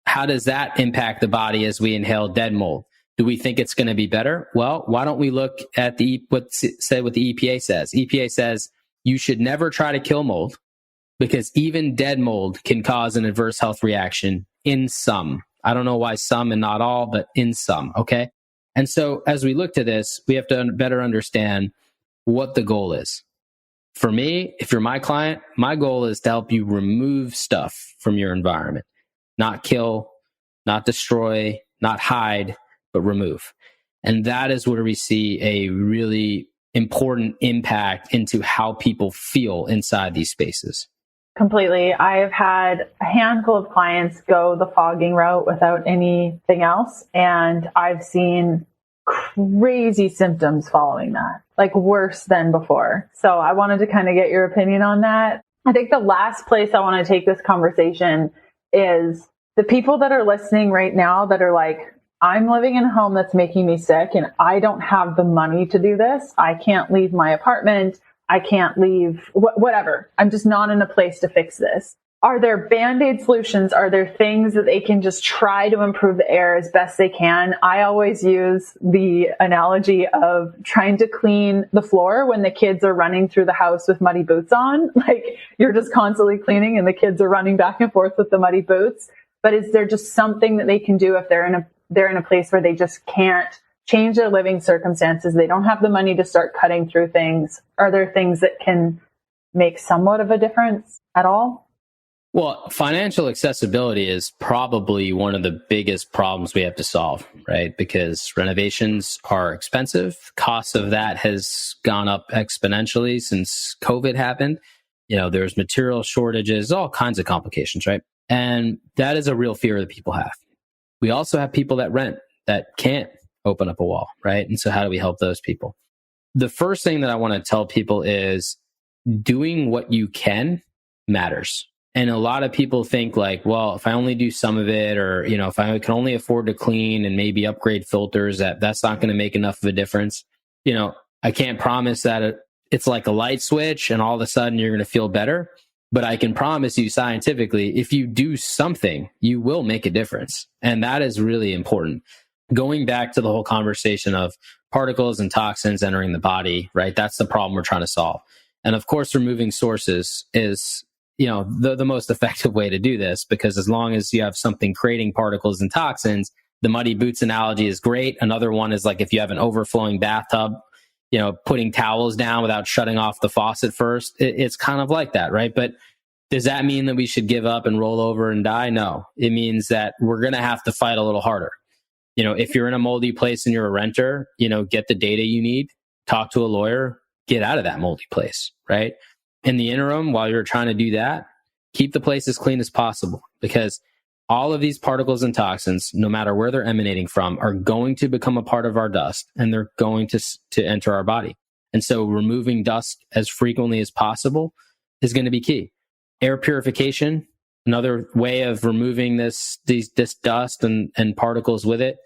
How does that impact the body as we inhale dead mold? Do we think it's going to be better? Well, why don't we look at what the EPA says? EPA says you should never try to kill mold because even dead mold can cause an adverse health reaction in some. I don't know why some and not all, but in some, okay? And so as we look to this, we have to better understand what the goal is. For me, if you're my client, my goal is to help you remove stuff from your environment. Not kill, not destroy, not hide, but remove. And that is where we see a really important impact into how people feel inside these spaces. Completely. I've had a handful of clients go the fogging route without anything else. And I've seen crazy symptoms following that, like worse than before. So I wanted to kind of get your opinion on that. I think the last place I want to take this conversation is the people that are listening right now that are like, I'm living in a home that's making me sick and I don't have the money to do this. I can't leave my apartment. I can't leave whatever. I'm just not in a place to fix this. Are there Band-Aid solutions? Are there things that they can just try to improve the air as best they can? I always use the analogy of trying to clean the floor when the kids are running through the house with muddy boots on. Like you're just constantly cleaning and the kids are running back and forth with the muddy boots. But is there just something that they can do if they're in a place where they just can't change their living circumstances? They don't have the money to start cutting through things. Are there things that can make somewhat of a difference at all? Well, financial accessibility is probably one of the biggest problems we have to solve, right? Because renovations are expensive. Cost of that has gone up exponentially since COVID happened. There's material shortages, all kinds of complications, right? And that is a real fear that people have. We also have people that rent that can't open up a wall, right? And so how do we help those people? The first thing that I want to tell people is doing what you can matters. And a lot of people think like, well, if I only do some of it, or, if I can only afford to clean and maybe upgrade filters, that's not going to make enough of a difference. I can't promise that it's like a light switch and all of a sudden you're going to feel better. But I can promise you scientifically, if you do something, you will make a difference. And that is really important. Going back to the whole conversation of particles and toxins entering the body, right? That's the problem we're trying to solve. And of course, removing sources is, the most effective way to do this, because as long as you have something creating particles and toxins, the muddy boots analogy is great. Another one is like if you have an overflowing bathtub, putting towels down without shutting off the faucet first. It's kind of like that, right? But does that mean that we should give up and roll over and die? No. It means that we're going to have to fight a little harder. If you're in a moldy place and you're a renter, get the data you need, talk to a lawyer, get out of that moldy place, right? In the interim, while you're trying to do that, keep the place as clean as possible, because all of these particles and toxins, no matter where they're emanating from, are going to become a part of our dust and they're going to enter our body. And so removing dust as frequently as possible is going to be key. Air purification, another way of removing this dust and particles with it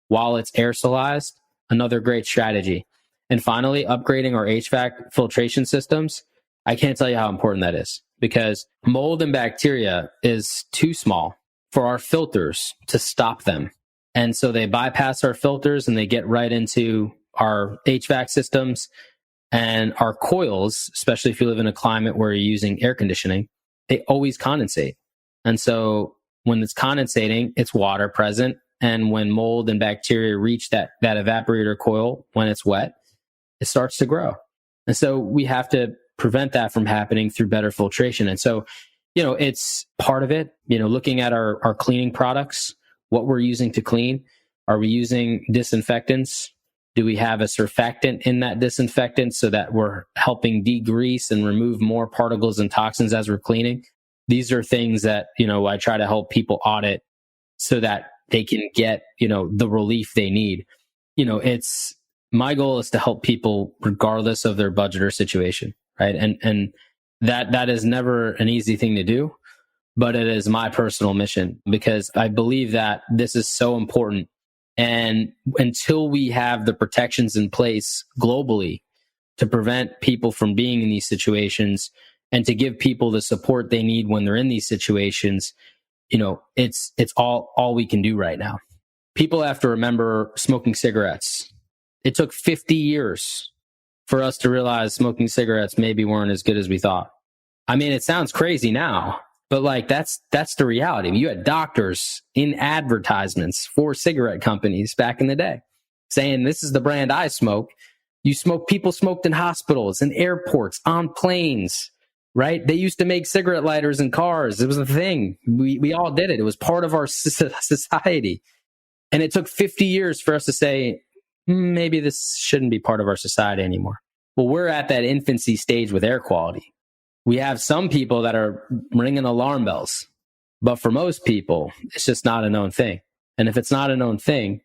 while it's aerosolized, another great strategy. And finally, upgrading our HVAC filtration systems. I can't tell you how important that is, because mold and bacteria is too small for our filters to stop them. And so they bypass our filters and they get right into our HVAC systems and our coils, especially if you live in a climate where you're using air conditioning, they always condensate. And so when it's condensating, it's water present. And when mold and bacteria reach that evaporator coil, when it's wet, it starts to grow. And so we have to prevent that from happening through better filtration. And so, It's part of it, looking at our cleaning products, what we're using to clean. Are we using disinfectants? Do we have a surfactant in that disinfectant so that we're helping degrease and remove more particles and toxins as we're cleaning? These are things that, I try to help people audit so that they can get, the relief they need. My goal is to help people regardless of their budget or situation, right? And that is never an easy thing to do, but it is my personal mission because I believe that this is so important. And until we have the protections in place globally to prevent people from being in these situations and to give people the support they need when they're in these situations, it's all we can do right now. People have to remember smoking cigarettes. It took 50 years for us to realize smoking cigarettes maybe weren't as good as we thought. I mean, it sounds crazy now, but that's the reality. I mean, you had doctors in advertisements for cigarette companies back in the day saying, this is the brand I smoke. People smoked in hospitals, in airports, on planes, right? They used to make cigarette lighters in cars. It was a thing. We all did it. It was part of our society. And it took 50 years for us to say, maybe this shouldn't be part of our society anymore. Well, we're at that infancy stage with air quality. We have some people that are ringing alarm bells, but for most people, it's just not a known thing. And if it's not a known thing,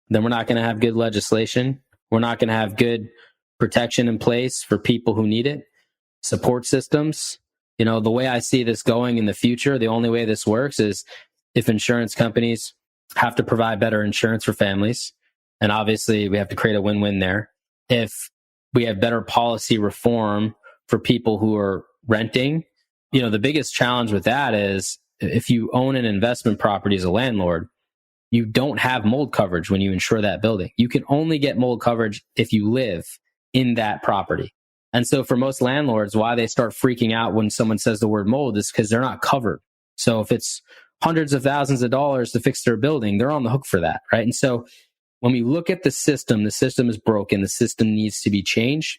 then we're not going to have good legislation. We're not going to have good protection in place for people who need it, support systems. The way I see this going in the future, the only way this works is if insurance companies have to provide better insurance for families. And obviously we have to create a win-win there. If we have better policy reform for people who are renting, the biggest challenge with that is if you own an investment property as a landlord, you don't have mold coverage when you insure that building. You can only get mold coverage if you live in that property. And so for most landlords, why they start freaking out when someone says the word mold is because they're not covered. So if it's hundreds of thousands of dollars to fix their building, they're on the hook for that, right? And so when we look at the system is broken, the system needs to be changed.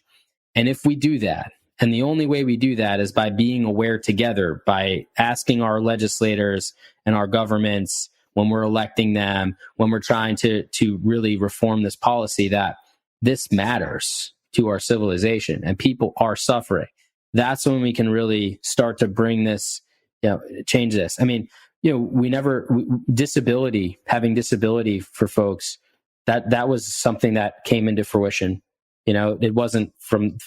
And if we do that, and the only way we do that is by being aware together, by asking our legislators and our governments when we're electing them, when we're trying to really reform this policy, that this matters to our civilization and people are suffering. That's when we can really start to bring this, change this. I mean, having disability for folks, that was something that came into fruition. It wasn't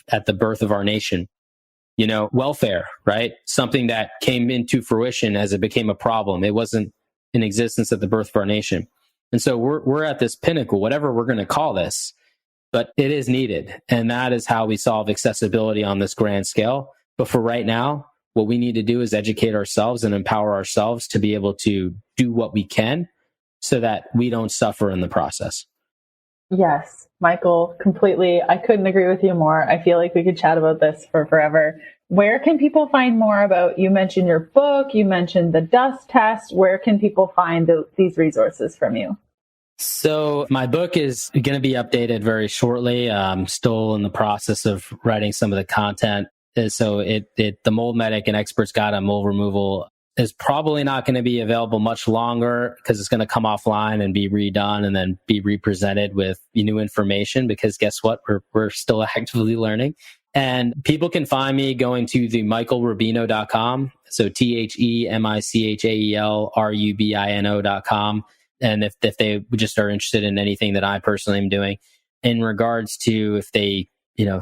at the birth of our nation. Welfare, right? Something that came into fruition as it became a problem. It wasn't in existence at the birth of our nation. And so we're at this pinnacle, whatever we're going to call this, but it is needed. And that is how we solve accessibility on this grand scale. But for right now, what we need to do is educate ourselves and empower ourselves to be able to do what we can so that we don't suffer in the process. Yes, Michael, completely. I couldn't agree with you more. I feel like we could chat about this for forever. Where can people find more about, you mentioned your book, you mentioned the dust test. Where can people find these resources from you? So my book is going to be updated very shortly. I'm still in the process of writing some of the content. So the Mold Medic and Expert's Guide on Mold Removal is probably not going to be available much longer because it's going to come offline and be redone and then be represented with new information because guess what? We're still actively learning. And people can find me going to the michaelrubino.com. So TheMichaelRubino.com. And if they just are interested in anything that I personally am doing in regards to if they,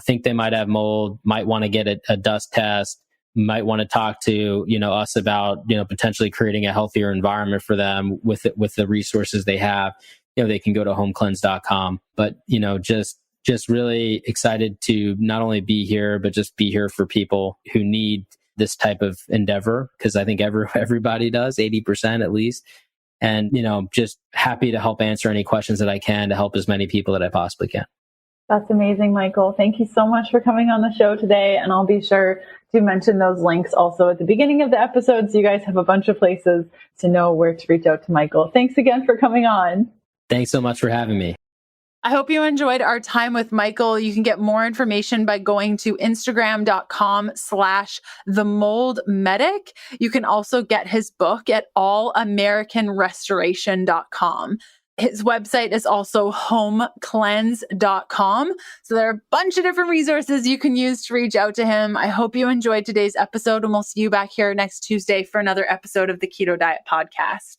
think they might have mold, might want to get a dust test, might want to talk to, us about, potentially creating a healthier environment for them with the resources they have, they can go to homecleanse.com. But, just really excited to not only be here, but just be here for people who need this type of endeavor. Cause I think everybody does, 80% at least. And, just happy to help answer any questions that I can to help as many people that I possibly can. That's amazing, Michael. Thank you so much for coming on the show today. And I'll be sure to mention those links also at the beginning of the episode so you guys have a bunch of places to know where to reach out to Michael. Thanks again for coming on. Thanks so much for having me. I hope you enjoyed our time with Michael. You can get more information by going to Instagram.com/themoldmedic. You can also get his book at allamericanrestoration.com. His website is also homecleanse.com. So there are a bunch of different resources you can use to reach out to him. I hope you enjoyed today's episode, and we'll see you back here next Tuesday for another episode of the Keto Diet Podcast.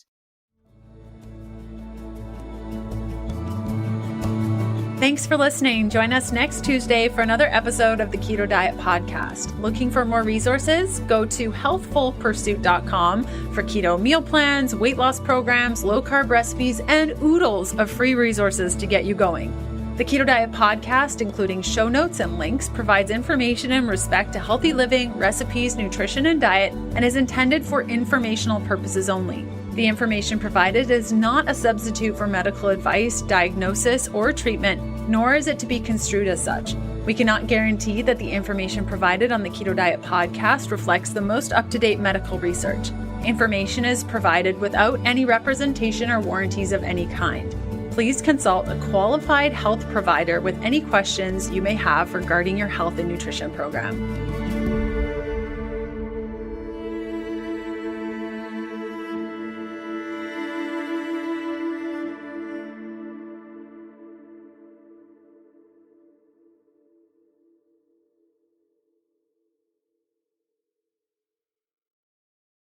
Thanks for listening. Join us next Tuesday for another episode of the Keto Diet Podcast. Looking for more resources? Go to healthfulpursuit.com for keto meal plans, weight loss programs, low-carb recipes, and oodles of free resources to get you going. The Keto Diet Podcast, including show notes and links, provides information in respect to healthy living, recipes, nutrition, and diet, and is intended for informational purposes only. The information provided is not a substitute for medical advice, diagnosis, or treatment, nor is it to be construed as such. We cannot guarantee that the information provided on the Keto Diet Podcast reflects the most up-to-date medical research. Information is provided without any representation or warranties of any kind. Please consult a qualified health provider with any questions you may have regarding your health and nutrition program.